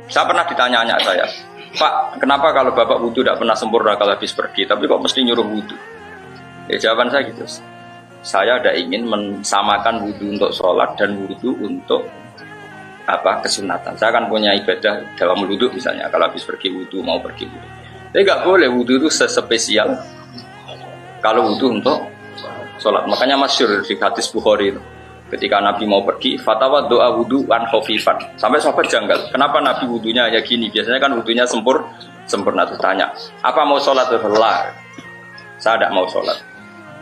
Saya pernah ditanya anak saya, Pak, kenapa kalau Bapak wudu tidak pernah sempurna kalau habis pergi, tapi kok mesti nyuruh wudu? Ya jawaban saya gitu. Saya ada ingin mensamakan wudu untuk sholat dan wudu untuk kesunatan. Saya kan punya ibadah dalam wudu misalnya, kalau habis pergi wudu, mau pergi wudu. Tapi nggak boleh wudu itu sespesial kalau wudu untuk sholat. Makanya masyhur di hadis Bukhari itu, ketika Nabi mau pergi, fatwa doa wudu an khafifan. Sampai sahabat janggal, kenapa Nabi wudunya ya gini? Biasanya kan wudunya sempurna. Tuh tanya, apa mau sholat? Lah, saya tidak mau sholat.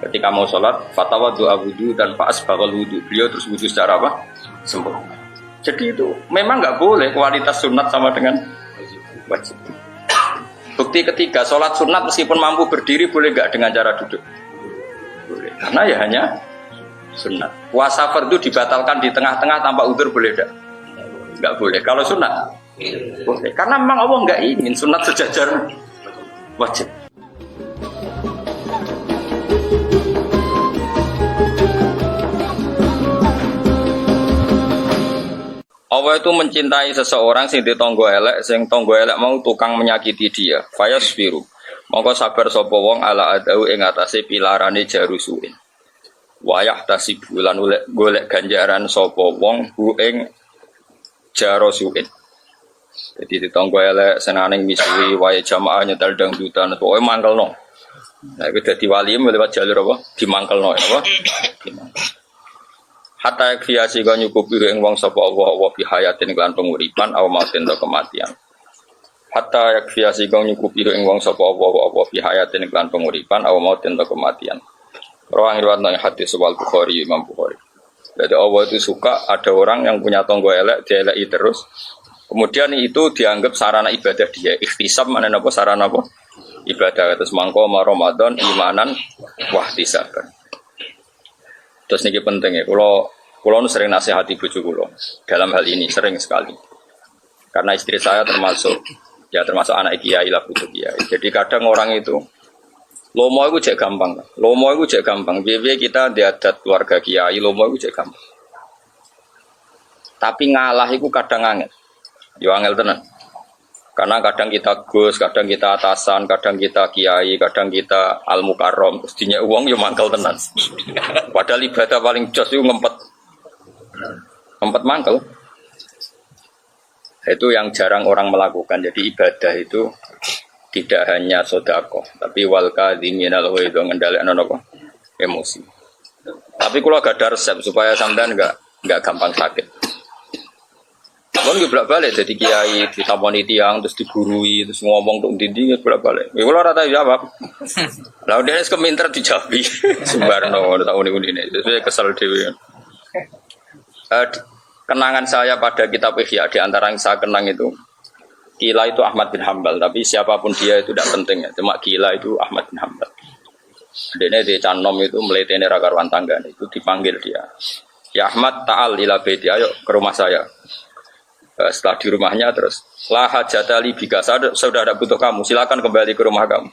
Ketika mau sholat, fatwa doa wudu dan fa'as bakal wudu. Beliau terus wudu secara sempurna. Jadi itu memang nggak boleh kualitas sunat sama dengan wajib. Bukti ketiga, sholat sunat meskipun mampu berdiri boleh nggak dengan cara duduk? Boleh, karena ya hanya sunat. Puasa fardu dibatalkan di tengah-tengah tanpa udzur boleh nggak? Nggak boleh. Kalau sunat boleh, karena memang Allah nggak ingin sunat sejajar wajib. Allah itu mencintai seseorang sing ditonggo elek, sing tonggo elek mau tukang menyakiti dia. Fayasfiru. Mongko sabar sapa wong ala adau ing atase pilarane jarusuin. Wayah tasibu lan golek ganjaran sapa wong hu ing jarusuin. Jadi ditonggo elek senane misuwi wae jamaah nyetel dangdutan pokoke mangkelno. Nah iku dadi wali lewat jalur apa? Dimangkelno apa? Hatta yakfiyasi kau nyukupi ing wong sapa Allah fi hayatin lan penguripan aw mautin atau kematian. Hatta yakfiyasi kau nyukupi ing wong sapa Allah fi hayatin lan penguripan aw mautin atau kematian. Rawang riwayat nang hadis wal Bukhari Imam Bukhari. Jadi Allah itu suka ada orang yang punya tonggo elek dieleki terus. Kemudian itu dianggap sarana ibadah dia. Ikhtisab mana napa sarana apa? Ibadah terus mangko Ramadan imanan wahtisaban. Terus niki penting ya, kalau sering nasihati bojo kula dalam hal ini sering sekali. Karena istri saya termasuk anak kiai lah bojo kiai. Jadi kadang orang itu lomo itu cek gampang. Biar kita di adat keluarga kiai lomo itu cek gampang. Tapi ngalah itu kadang angel. Yo angel tenan. Karena kadang kita gus, kadang kita atasan, kadang kita kiai, kadang kita al-mukarrom. Terus dinya uang yo mangkel tenan. Padahal ibadah paling jos itu ngempet mangkel. Itu yang jarang orang melakukan. Jadi ibadah itu tidak hanya sedekah, tapi wal kadhiminal ghaidh ngendhalekno napa? Emosi. Tapi kalau gak ada resep supaya sampean enggak gampang sakit. Kan bolak-balik jadi kiai ditaponi tiang terus digurui terus ngomong untuk dinding bolak-balik. Ya kalau rata jawab. Lah dia keminter dijabi Sembarno tak unik-unik itu saya kesel dewe. Kenangan saya pada kitab Ihya di antara yang saya kenang itu Kila itu Ahmad bin Hambal, tapi siapapun dia itu tidak penting ya. Cuma Kila itu Ahmad bin Hambal. Dene di Canom itu meletene ra karuan tangga itu dipanggil dia. Ya Ahmad ta'al ila baiti, ayo ke rumah saya. Setelah di rumahnya terus la hajatali bika, sudah ada butuh kamu, silakan kembali ke rumah kamu.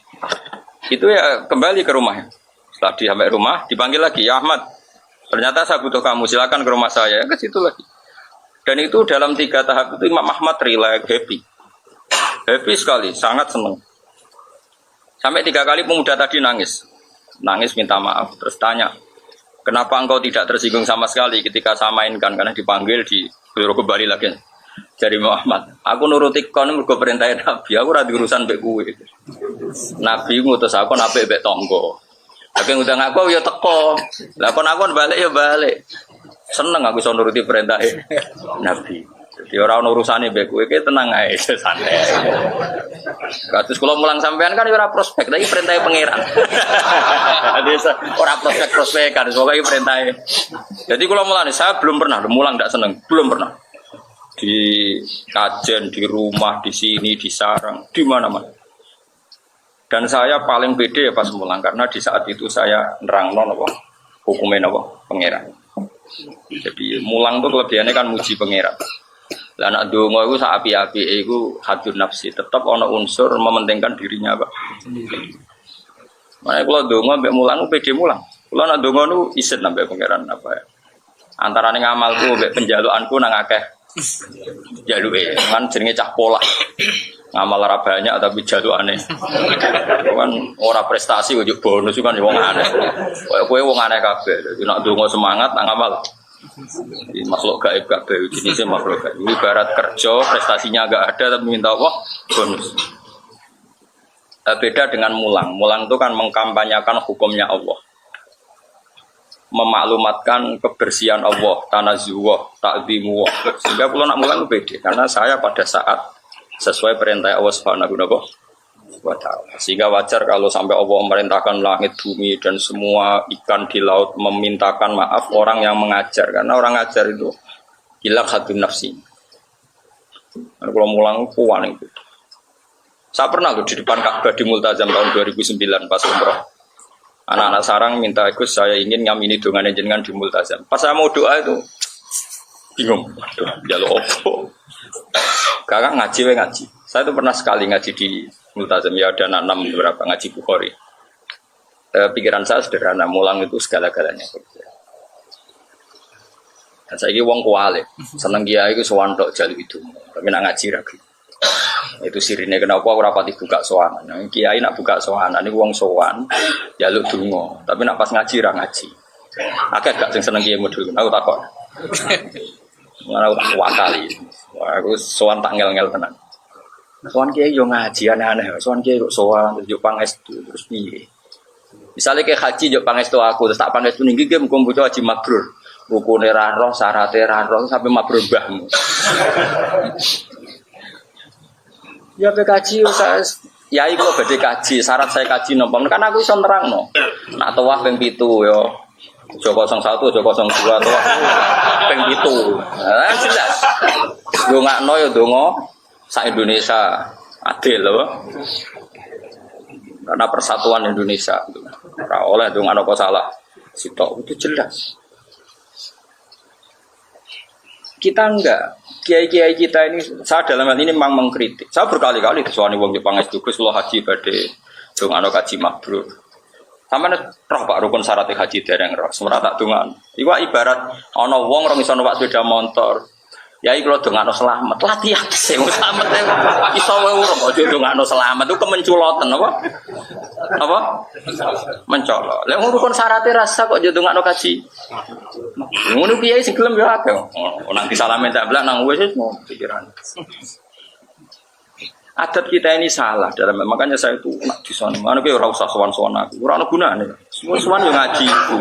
Itu ya kembali ke rumahnya. Setelah di sampai rumah dipanggil lagi, ya Ahmad, ternyata saya butuh kamu, silakan ke rumah saya. Ke situ lagi. Dan itu dalam 3 tahap itu Imam Ahmad relax, happy sekali, sangat senang. Sampai 3 kali pemuda tadi nangis minta maaf, terus tanya, kenapa engkau tidak tersinggung sama sekali ketika saya mainkan, karena dipanggil di kembali lagi. Jadi Muhammad, aku nuruti kon mergo perintah Nabi, aku ora diurusan mbek kowe. Nabi ngutus aku nabe mbek tangga. Tapi ngundang aku ya teko. Lah kon aku balik ya balik. Seneng aku iso nuruti perintah Nabi. Jadi ora ono urusane mbek kowe, ki tenang ae santai. Kados kula mulang sampean kan ora prospek, tapi perintah pangeran. Ora prospek kan, pokoke perintah. Jadi kula mulane saya belum pernah mulang ndak seneng, belum pernah. Di kajen, di rumah, di sini, di sarang, di mana-mana. Dan saya paling pede ya pas mulang karena di saat itu saya nerangno apa hukume napa pangeran. Jadi mulang tuh kelebihannya kan muji pangeran. Lah nek donga iku sak api-apike iku hadun nafsi, tetap ana unsur mementingkan dirinya, Pak. Makanya kalau donga mbek mulang pede mulang. Kula nek donga nu isin nambah pangeran apa ya. Antarane ngamalku mbek penjalukanku nang akeh Jaluke kan jenenge cah pola. Ngamal ora banyak tapi jalukane. Kan ora prestasi kok bonus kan wong aneh. Kowe wong aneh kabeh. Dadi nek ndonga semangat nak ngamal. Di makhluk gaib kabeh jenisnya makhluk gaib. Ibarat kerja prestasinya enggak ada tapi minta apa? Bonus. Beda dengan mulang. Mulang itu kan mengkampanyakan hukumnya Allah. Memaklumatkan kebersihan Allah, tanazzuh, ta'zimu. Sehingga kalau nak mulang beda karena saya pada saat sesuai perintah Allah Subhanahu wa ta'ala. Sehingga wajar kalau sampai Allah memerintahkan langit, bumi dan semua ikan di laut memintakan maaf orang yang mengajar karena orang ngajar itu hilang hadun nafsi. Kalau mulang kuwan itu. Saya pernah loh di depan Ka'bah di Multazam tahun 2009 pas umroh. Anak-anak sarang minta ikut, saya ingin ngamini dongan jenengan di Multazam. Pas saya mau doa itu bingung. Aduh, jaluk opo. Kakak ngaji. Saya itu pernah sekali ngaji di Multazam, ya ada 6 beberapa ngaji Bukhari. Pikiran saya sederhana, mulang itu segala-galanya. Dan saya ini wong kuali, seneng kiai itu sowan tok jaluk itu, tapi nak ngaji lagi. Itu sirine kenapa aku rapati buka sowanan. Kiai nak buka sowanan ini wong sowan jaluk donga, tapi nak pas ngaji ra ngaji. Akeh gak sing seneng kiai modul, aku takon. Mana tak wakali. Aku sowan tak ngel-ngel tenan. Sowan kiai yo ngaji aneh-aneh. Sowan kiai kok sowan terus yo pangestu terus piye? Misale ke haji yo pangestu aku terus tak pangestu niki ki muga mbutuh haji mabrur. Rukune ra roh, syarate ra roh sampai mabrur mbahmu. Ya kaji saya ya iku badhe kaji, syarat saya kaji nopo. Kan aku iso nerangno. Nak tawaf ping 7 yo Joko 01, Joko 02 atau ping 7. Nah, jelas. Ndongakno ya ndonga sak Indonesia adil lho. Karena persatuan Indonesia. Ora oleh ndongakno kok salah. Sitok itu jelas. Kita enggak. Kiai-kiai kita ini, saya dalam hal ini memang mengkritik. Saya berkali-kali disewani wong Jepang es Gus lo haji badhe ndongakno kaji mabrur. Sampeyan roh Pak rukun syarat haji dereng roh. Semara tak dongan. Iku ibarat ana wong rong iso numpak sepeda motor. Ya iki kula dongakno selamat. Latihan sing selamat iso wae urung aja dongakno selamat itu kemenculoten apa? Apa? Mencolot. Lah rukun syarate rasa kok yo dongakno kaji. Ngono kiai sing gelem yo akeh. Nang disalamen tak blak nang wis pikiran. Adat kita ini salah dalam makanya saya itu nak dison. Mana ke ora usah sowan-sowan aku. Ora ono gunane. Sowan yo ngaji iku.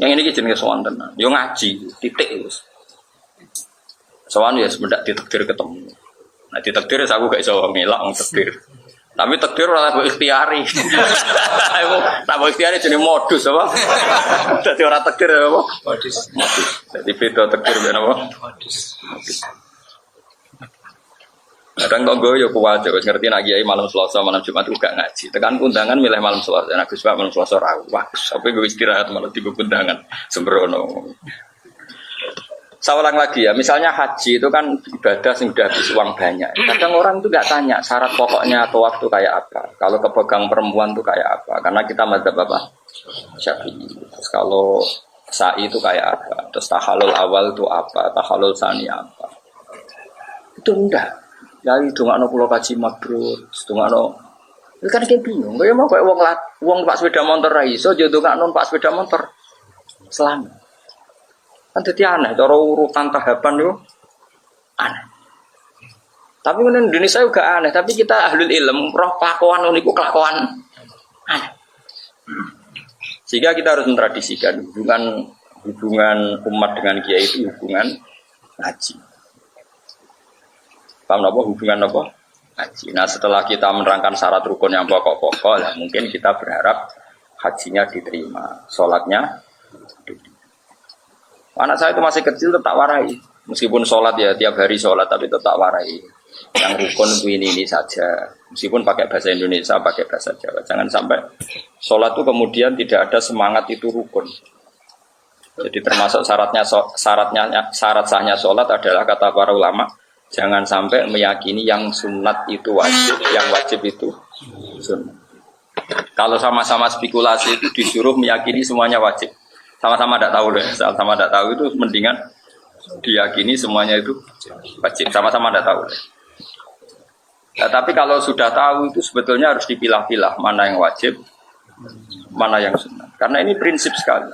Yang ini jenenge sowan tenan. Yo ngaji titik wis. Sowan ya semendak ditakdir ketemu. Nah ditakdir aku gak iso ngelak wong takdir. Tapi takdir ora mbok ikhtiari. Aku tak mbok ikhtiari jenenge modus apa? Dadi ora takdir apa? Modus. Dadi beda takdir ben apa? Modus. Kadang tonggo yo kuat wis ngerti nak kiai malam Selasa malam Jumat itu gak ngaji. Tekan undangan milih malam Selasa. Nek Gus malam Selasa ra. Wah, sampai gue istirahat malah tiba undangan sembrono. Saya ulang lagi ya, misalnya haji itu kan ibadah yang sudah habis uang banyak. Kadang orang itu nggak tanya syarat pokoknya atau waktu kayak apa. Kalau kepegang perempuan itu kayak apa? Karena kita mazhab apa? Syafi'i. Terus kalau sa'i itu kayak apa? Terus tahalul awal itu apa? Tahalul sani apa? Itu enggak. Ya itu nggak no pulau kaji mabrur, itu nggak no. Itu kan kayak bingung. Kayak mau kayak uang pak sepeda motor raiso, jodoh nggak non pak sepeda motor. Selamat. Kan jadi aneh, cara urutan tahapan itu aneh. Tapi kemudian Indonesia juga aneh, tapi kita ahlul ilm, roh kelakuan uniku kelakuan aneh. Sehingga kita harus mentradisikan hubungan umat dengan kiai itu hubungan ngaji. Paham apa hubungan apa? Haji. Nah setelah kita menerangkan syarat rukun yang pokok-pokok, ya mungkin kita berharap hajinya diterima, sholatnya diterima. Anak saya itu masih kecil tetap warai, meskipun sholat ya tiap hari sholat tapi tetap warai. Yang rukun itu ini saja, meskipun pakai bahasa Indonesia, pakai bahasa Jawa. Jangan sampai sholat itu kemudian tidak ada semangat itu rukun. Jadi termasuk syarat sahnya sholat adalah kata para ulama. Jangan sampai meyakini yang sunat itu wajib, yang wajib itu sunat. Kalau sama-sama spekulasi itu disuruh meyakini semuanya wajib. Sama-sama tidak tahu deh, sama-sama tidak tahu itu mendingan diyakini semuanya itu wajib. Sama-sama Anda tahu. Nah, tapi kalau sudah tahu itu sebetulnya harus dipilah-pilah mana yang wajib, mana yang sunnah. Karena ini prinsip sekali.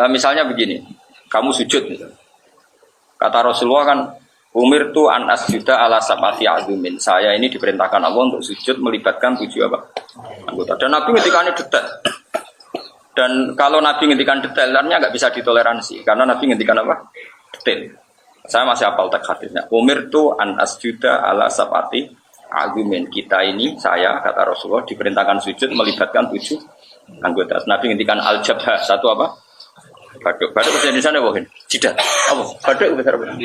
Misalnya begini, kamu sujud gitu. Kata Rasulullah kan, umirtu an asjuda ala sab'ati azumin. Saya ini diperintahkan Allah untuk sujud melibatkan 7 apa? Anggota. Dan Nabi ngendikannya detail. Dan kalau Nabi ngendikan detail, artinya nggak bisa ditoleransi. Karena Nabi ngendikan apa? Detail. Saya masih hafal teks hadisnya. Umirtu an asjuda ala sab'ati azumin. Kita ini, saya, kata Rasulullah, diperintahkan sujud melibatkan 7 anggota. Nabi ngendikan al-jabha. Satu apa? Baduk bahasa Indonesia nih bohin, jidat, apa? Baduk besar apa?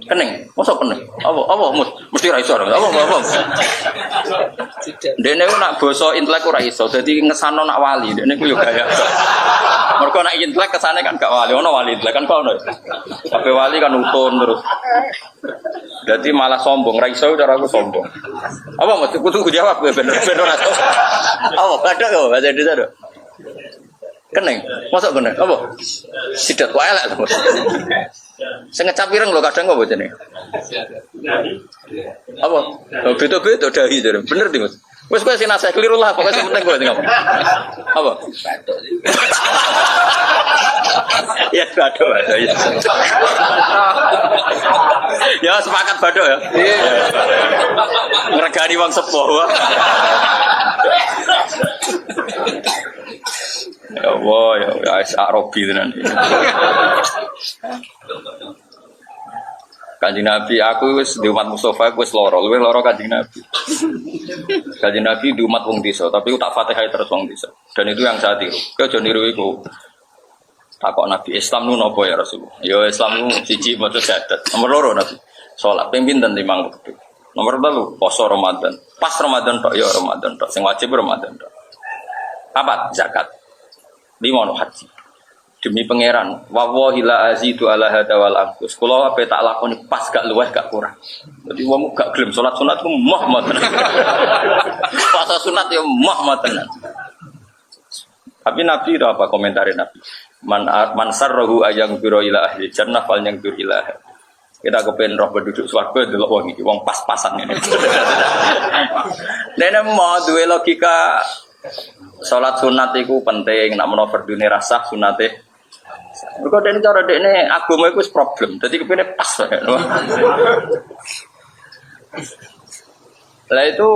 Kening, masa kening? Apa? Mesti raiso, apa? Dene ku nak basa intelek ora iso, dadi ngesano nak wali, dene ku yo gaya. Mergo nak intelek kesane kan gak wali, ono wali intelek kan kono. Tapi wali kan utun terus. Dadi malah sombong, raiso cara aku sombong. Apa mesti kudu jawab bener ora. Apa? Baduk kok bahasa Indonesia. Kening, masuk kening, apa? Sidat wae elek. Sing ngecap ireng lho kadang apa jenenge? Apa? Oh, beda-beda dahi jare. Bener ti, Mas. Wis kowe sing nasihat keliru lah, pokoke sing penting kowe sing apa? Apa? Ya badok ya. Ya sepakat badok ya. Ngregani wong sepuh. Ya Allah, ya Arabi tenan. Kanjeng Nabi, aku wis di umat Mustafa, aku wis luwih lara Kanjeng Nabi. Kanjeng Nabi di umat wong desa, tapi aku tak Fatihah terus wong desa. Dan itu yang saya tiru. Kowe aja niru iku. Takok Nabi, Islam nu napa ya Rasulullah? Ya Islam nu siji maca syahadat. Nomor 2 Nabi, salat ping pinten 5 waktu. Nomor 3 puasa Ramadan. Pas Ramadan tok ya Ramadan tok, sing wajib Ramadan tok. Apa? Zakat. 5 no haji. Demi pangeran, wallahi la azidu ala hada wal anqus. Kula ape tak lakoni pas gak luwih gak kurang. Dadi wong gak gelem salat sunat ku mah tenan. Puasa sunat ya mah tenan. Tapi Nabi itu apa komentarin Nabi? Man sarrahu ayang biro ila ahli jannah fal yang bir ila. Kita kepen roh penduduk swarga delok wong iki, wong pas-pasan ngene. Dene mau duwe logika salat sunat itu penting, nak menawa fardune rasah sunate. Mergo dene cara dekne agama iku wis problem. Dadi kepene pas wae. Lah itu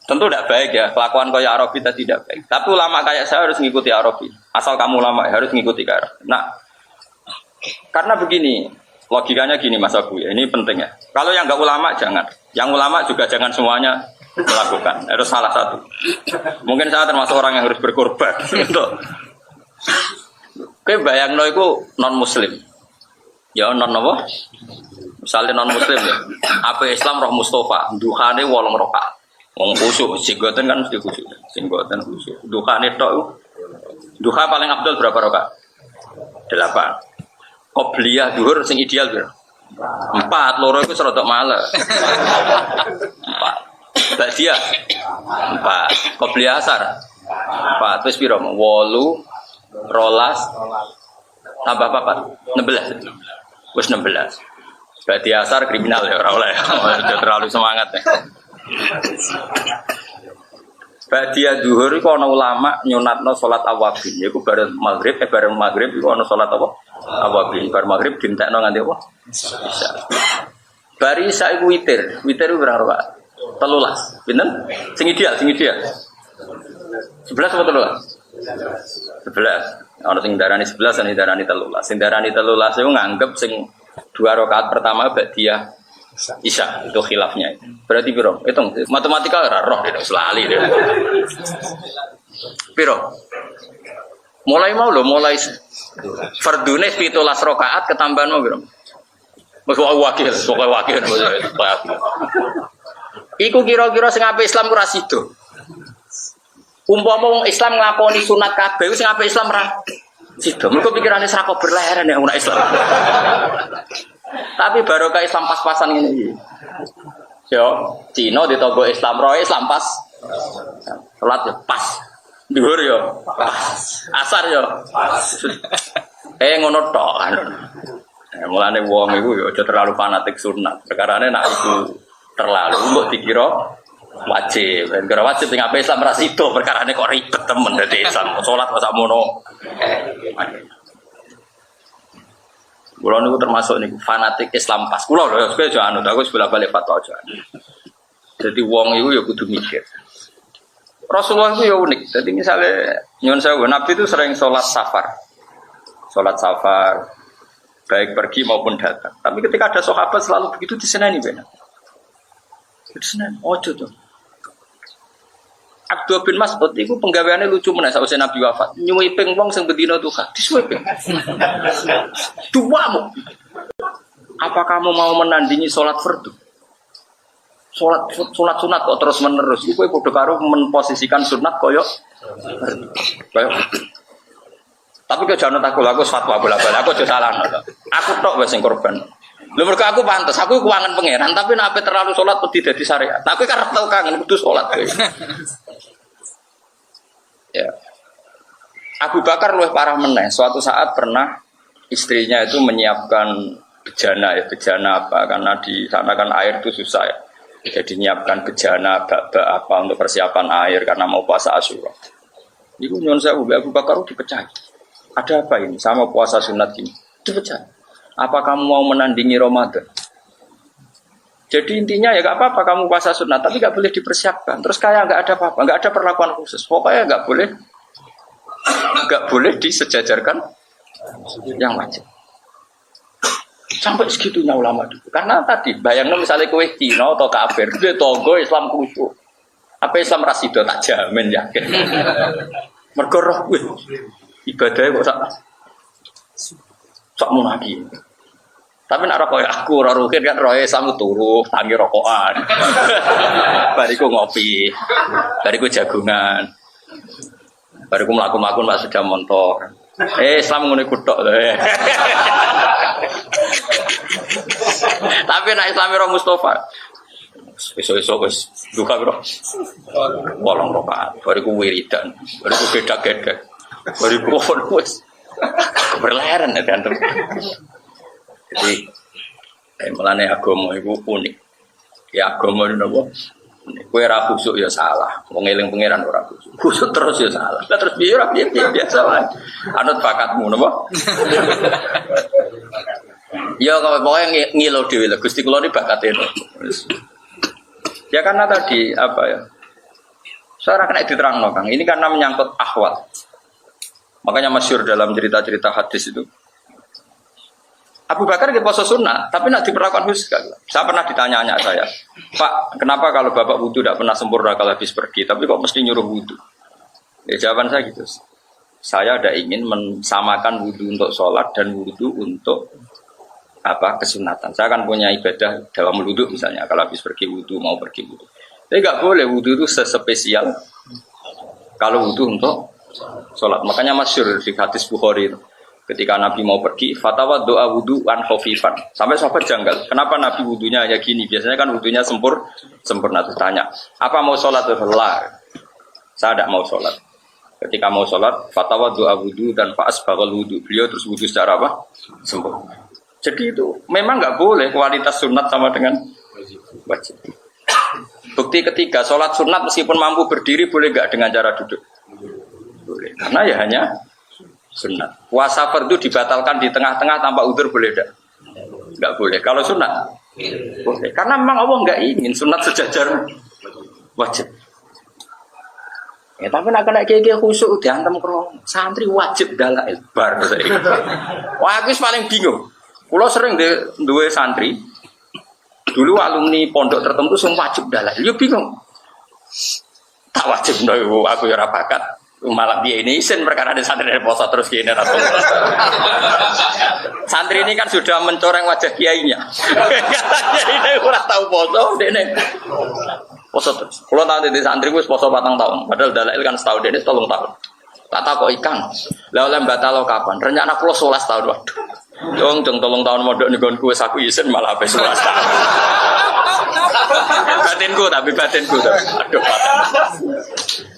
tentu tidak baik ya, kelakuan kayak Arabi tadi tidak baik. Tapi ulama kayak saya harus mengikuti Arabi. Asal kamu ulama harus mengikuti Arabi. Nah, karena begini, logikanya gini Mas Abu ya, ini penting ya. Kalau yang enggak ulama jangan, yang ulama juga jangan semuanya melakukan. Harus salah satu. Mungkin saya termasuk orang yang harus berkorban. Gitu. Oke, bayangno itu non Muslim. Ya non apa? Misalnya non Muslim ya. Apa Islam roh Mustafa, duhane 8 rakaat. Wong khusyuk, singgoten kan mesti khusyuk. Singgoten khusyuk. Duhane tok. Duha paling afdal berapa rakaat? 8. Qobliyah zuhur sing ideal piro? 4, loro iku serodok males. 4. Ba'diyah 4. Qobliyah asar 4. Terus piro? 8, 12 tambah 4. 16. Wis 16. Berarti asar kriminal ya ora oleh. Terlalu semangat ya. Ba'diyah zuhur iku ana ulama nyunatno salat awabin. Iku bareng maghrib iku ana salat apa? Awabin. Bar maghrib dintekno nganti apa? Isya. Bari isya iku witir. Witir iku berapa rakaat? 13. Pinten? Sing ideal. 11 apa 13? 11. Ana sing darani 11 ana darani 13. Sing darani 13 iku nganggep sing 2 rakaat pertama ba'diyah Isya. Itu khilafnya. Berarti piro? Hitung matematika ora roh dene selali dene. Piro? Mulai fardune 17 rakaat ketambahan mau piro? Wis wakil. Iku kira-kira sing ape Islam ora sida. Umpama wong Islam nglakoni sunat kabeh sing ape Islam ora sida. Mergo pikirane sak kok berleren ya umat Islam. Tapi barokah Islam pas-pasan ngene iki. Yo, Cina ditogo Islam roe Islam pas. Salat yo pas. Dhuwur yo pas. Asar yo pas. Ngono tok anu. Mulane wong iku ya aja terlalu fanatik sunat. Perkarane nek iku terlalu mbok dikira wajib. Kira wajib sing ape Islam ra sida perkarane kok ribet temen dadi Islam. Salat kok sakmono. Kulo niku termasuk niku fanatik Islam pas. Kulo lho aja anu aku bolak-balik fatwa aja. Jadi wong iku ya kudu mikir. Rasulullah itu ya unik. Jadi misalnya nyuwun sewu Nabi itu sering sholat safar, baik pergi maupun datang. Tapi ketika ada sahabat selalu begitu diseneni benar. Diseneni, ojo tuh. Abdul bin Mas'ud itu penggaweannya lucu meneh sakwise Nabi wafat. Nyuwiping wong sing bedina Tuhan, disuwiping. Duamu. Apa kamu mau menandingi sholat fardu? Sholat sunat kok terus menerus. Iku padha karo memposisikan sunat koyo. Tapi kejangan aku fatwa bola-bali. Aku aja salah. Aku tok wis sing korban. Lho mergo aku pantes, aku kuangan pangeran, tapi nek terlalu sholat wedi dadi syariat. Aku karep tau kangen kudu sholat. Ya. Abu Bakar luwih parah meneh. Suatu saat pernah istrinya itu menyiapkan bejana apa karena di sana kan air itu susah ya. Jadi nyiapkan bejana, bak-bak apa untuk persiapan air karena mau puasa Asyura. Iku nyuwun sewu Abu Bakar dipecah. Ada apa ini sama puasa sunat ini? Dipecah. Apa kamu mau menandingi Ramadan? Jadi intinya ya gak apa-apa kamu puasa sunat, tapi gak boleh dipersiapkan. Terus kayak gak ada apa-apa, gak ada perlakuan khusus. Pokoknya gak boleh disejajarkan yang wajib. Sampai segitunya ulama dulu. Karena tadi bayangno misalnya kowe Cina atau kafir, dia tonggo Islam khusyuk. Apa Islam rasido tak jamin yakin. Mergo roh ibadahnya kok sak munaki. Tapi nek rokok aku ora rukin kan roe Islam turu tangi rokokan. Bariku ngopi. Bariku jagungan. Bariku mlaku-mlaku Pak sepeda motor. Islam ngono iku tok. Tapi nek Islam ora Mustafa. Esuk-esuk wis duka bro. Wolong rokaat. Bariku wiridan. Bariku gedak-gedak. Bariku wis berleren ya kan. Jadi mulane agama iku unik. Ya agama niku napa? Kowe ora khusuk ya salah. Wong eling pangeran ora khusuk. Khusuk terus ya salah. Lah terus piye ora piye biasa wae. Anut bakatmu napa? Ya kalau pokoknya ngilu dhewe lho Gusti kula ni bakate. Ya karena tadi apa ya? Saya kena diterangno Kang. Ini karena menyangkut ahwal. Makanya masyhur dalam cerita-cerita hadis itu. Abu Bakar dia puasa sunnah, tapi nak diperlakukan khusus. Saya pernah ditanya saya, Pak, kenapa kalau bapak wudu tidak pernah sempurna kalau habis pergi, tapi kok mesti nyuruh wudu? Ya jawaban saya gitu. Saya ada ingin mensamakan wudu untuk sholat dan wudu untuk kesunatan. Saya kan punya ibadah dalam wudu misalnya, kalau habis pergi wudu mau pergi wudu. Tapi nggak boleh wudu itu sespesial kalau wudu untuk sholat. Makanya masyhur di hadis Bukhari itu. Ketika Nabi mau pergi, fatwa doa wudu an khafifan. Sampai sahabat janggal. Kenapa Nabi wudunya ya gini? Biasanya kan wudunya sempurna. Terus tanya, apa mau sholat? Saya tidak mau sholat. Ketika mau sholat, fatwa doa wudu dan faas bakal wudu. Beliau terus wudu secara apa? Sempurna. Jadi itu memang nggak boleh kualitas sunat sama dengan wajib. Bukti ketiga, sholat sunat meskipun mampu berdiri boleh nggak dengan cara duduk? Boleh. Karena ya hanya sunat. Puasa fardu dibatalkan di tengah-tengah tanpa udzur boleh tidak? Enggak boleh. Kalau sunat boleh. Karena memang Allah enggak ingin sunat sejajar wajib. Ya tapi nak kena kiai khusuk diantem kro santri wajib dalail bar saiki. Wah aku paling bingung. Kulo sering duwe santri. Dulu alumni pondok tertentu semua wajib dalail. Yo bingung. Tak wajib ndo aku ya ora bakat. Malah dia ini isin perkara ada santri dari poso terus gini santri ini kan sudah mencoreng wajah kiainya. Ini kurang tahu poso ini poso terus. Kalau tahu di santri gue poso 4 tahun, padahal dalail kan setahun ini 3 tahun. Tak tahu kok ikan. Lalu batal kapan? Rencana pulau 11 tahun waduh. Dong 3 tahun modok nih gue saku isin malah habis 11 tahun. Batinku. Aduh batin.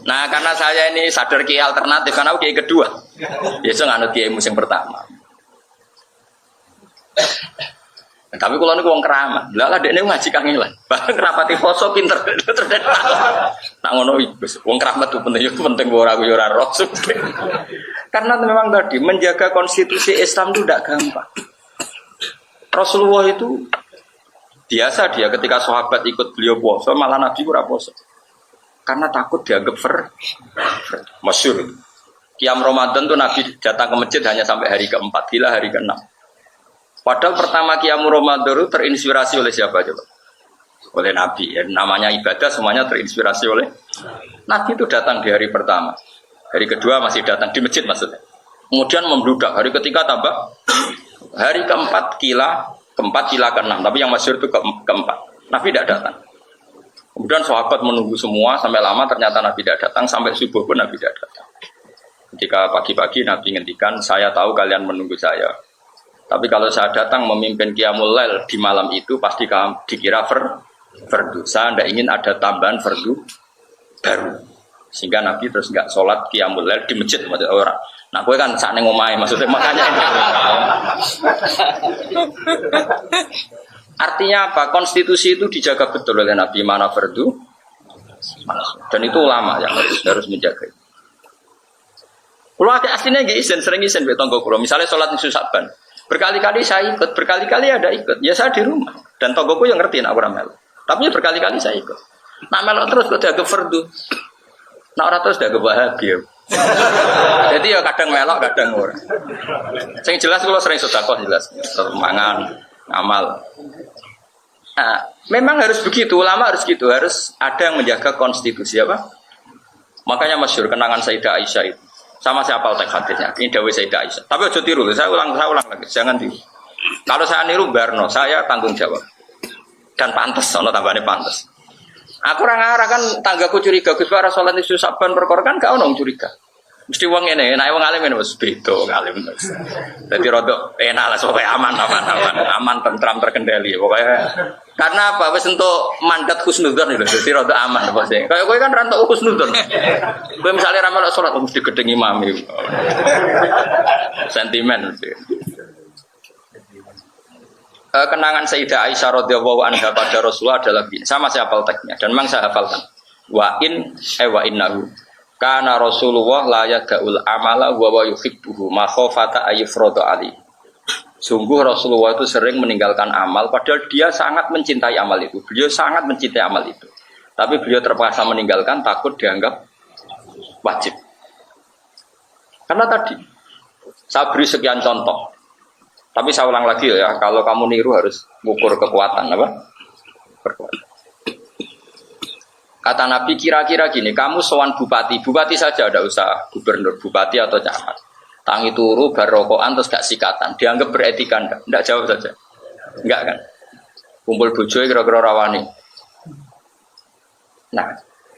Nah karena saya ini sadar kiai alternatif karena aku kiai kedua. Biasa nganut kiai musim pertama. Tapi kalau ini uang keramat, lah dia ini ngaji kangelan. Bahkan kerapati poso pinter terdekat. Nak ngono iku, uang keramat itu penting ora aku ora roh. Karena memang tadi menjaga konstitusi Islam itu tidak gampang. Rasulullah itu biasa dia ketika sahabat ikut beliau puasa, malah Nabi ora puasa. Karena takut dianggap masyhur. Qiyam Ramadan tuh Nabi datang ke masjid hanya sampai hari keempat, gila hari keenam. Padahal pertama Qiyam Ramadan itu terinspirasi oleh siapa coba? Oleh Nabi. Ya, namanya ibadah semuanya terinspirasi oleh Nabi itu datang di hari pertama. Hari kedua masih datang di masjid maksudnya. Kemudian membludak. Hari ketiga tambah. Hari keempat kila keenam. Tapi yang masyhur itu keempat. Nabi tidak datang. Kemudian sahabat menunggu semua sampai lama ternyata Nabi tidak datang. Sampai subuh pun Nabi tidak datang. Ketika pagi-pagi Nabi ngendikan, saya tahu kalian menunggu saya. Tapi kalau saya datang memimpin Qiyamul Lail di malam itu pasti dikira fardu. Saya tidak ingin ada tambahan fardu baru. Sehingga Nabi terus enggak sholat Qiyamul Lail di masjid maksudnya orang. Nah, gue kan sak ning omahe maksudnya makanya ini. Artinya apa? Konstitusi itu dijaga betul oleh Nabi mana fardu. Dan itu ulama yang harus menjaga. Kalau ada aslinya nggak izin, sering izin betong gue. Misalnya sholat nisu Saban. Berkali-kali saya ikut, berkali-kali ada ikut. Ya saya di rumah. Dan togoku yang ngerti nak orang melok. Tapi ya berkali-kali saya ikut. Nak melok terus kok dianggap fardu. Nak orang terus dianggap bahagia. Jadi ya kadang melok, kadang ora. Yang jelas kalau sering sedekah jelas. Mangan, amal. Nah, memang harus begitu, ulama harus gitu. Harus ada yang menjaga konstitusi apa? Makanya masyhur kenangan Sayyidah Aisyah itu. Sama siapa teks hadisnya? Ini dawuh Sayyidah Aisyah. Tapi aja tiru, saya ulang lagi, jangan tiru. Kalau saya niru Barno, saya tanggung jawab. Dan pantas, ono tambahane pantas. Aku ora ngarah kan tanggaku curiga Gus Bara salat nisu Saban perkara kan gak ono curiga. Mesti wong ngene, nek wong alim wis beda ngalim. Dadi rada enak lah pokoke aman tentram terkendali pokoke. Karena apa wis entuk mandat husnudzon lho, dadi rada aman apa sih. Kayak kowe kan ra entuk husnudzon. Kowe misale ra melok salat mesti gedeng imam iki. Sentimen mesti. Kenangan Sayyidah Aisyah radhiyallahu anha pada Rasulullah adalah sama saya hafal teksnya dan memang saya hafalkan. Wa innahu kana Rasulullah la yada'ul amala wa yuhibbuhu ma khafata ayyufrada ali. Sungguh Rasulullah itu sering meninggalkan amal padahal dia sangat mencintai amal itu. Beliau sangat mencintai amal itu. Tapi beliau terpaksa meninggalkan takut dianggap wajib. Karena tadi saya beri sekian contoh. Tapi saya ulang lagi ya, kalau kamu niru harus mengukur kekuatan apa? Berkuatan. Kata Nabi kira-kira gini, kamu sowan bupati saja ada usah gubernur, bupati atau camat. Tangi turu, barokokan terus gak sikatan, dianggap beretika enggak jawab saja. Enggak kan? Kumpul bojo kira-kira rawani. Nah,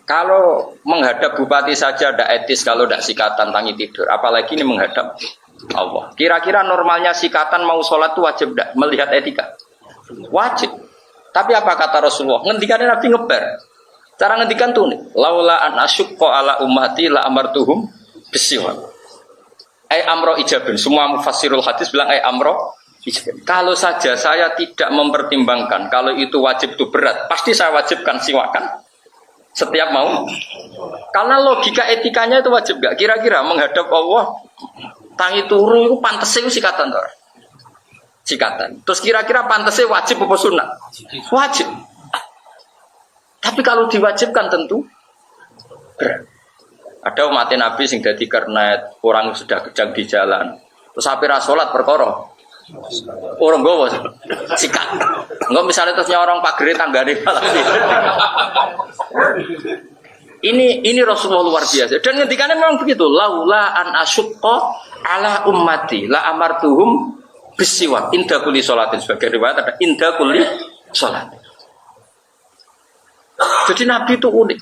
kalau menghadap bupati saja ada etis kalau tidak sikatan tangi tidur, apalagi ini menghadap Allah. Kira-kira normalnya sikatan mau sholat itu wajib tidak? Melihat etika wajib. Tapi apa kata Rasulullah? Ngendikannya Nabi ngeber. Cara ngendikan tuh nih, laula an asyukko ala ummati la amartuhum bisiwak. Amro ijabin. Semua mufassirul hadis bilang amro ijabin. Kalau saja saya tidak mempertimbangkan kalau itu wajib itu berat, pasti saya wajibkan siwakan setiap mau. Karena logika etikanya itu wajib gak? Kira-kira menghadap Allah tangi turu itu pantesnya sikatan toh. Sikatan. Terus kira-kira pantesnya wajib apa sunat? Wajib. Tapi kalau diwajibkan tentu berat. Ada umat Nabi sing dadi kernet, orang sudah kejang di jalan. Terus ape ra salat perkara. Orang gowo sikat. Enggak misalnya terusnya orang pagere tanggane malah. Ini Rasulullah luar biasa. Dan ngendikannya memang begitu. Laula an asyqa ala ummati la amartuhum bisiwak inda kulli sholatin. Sebagai riwayat ada inda kulli sholat. Jadi Nabi itu unik.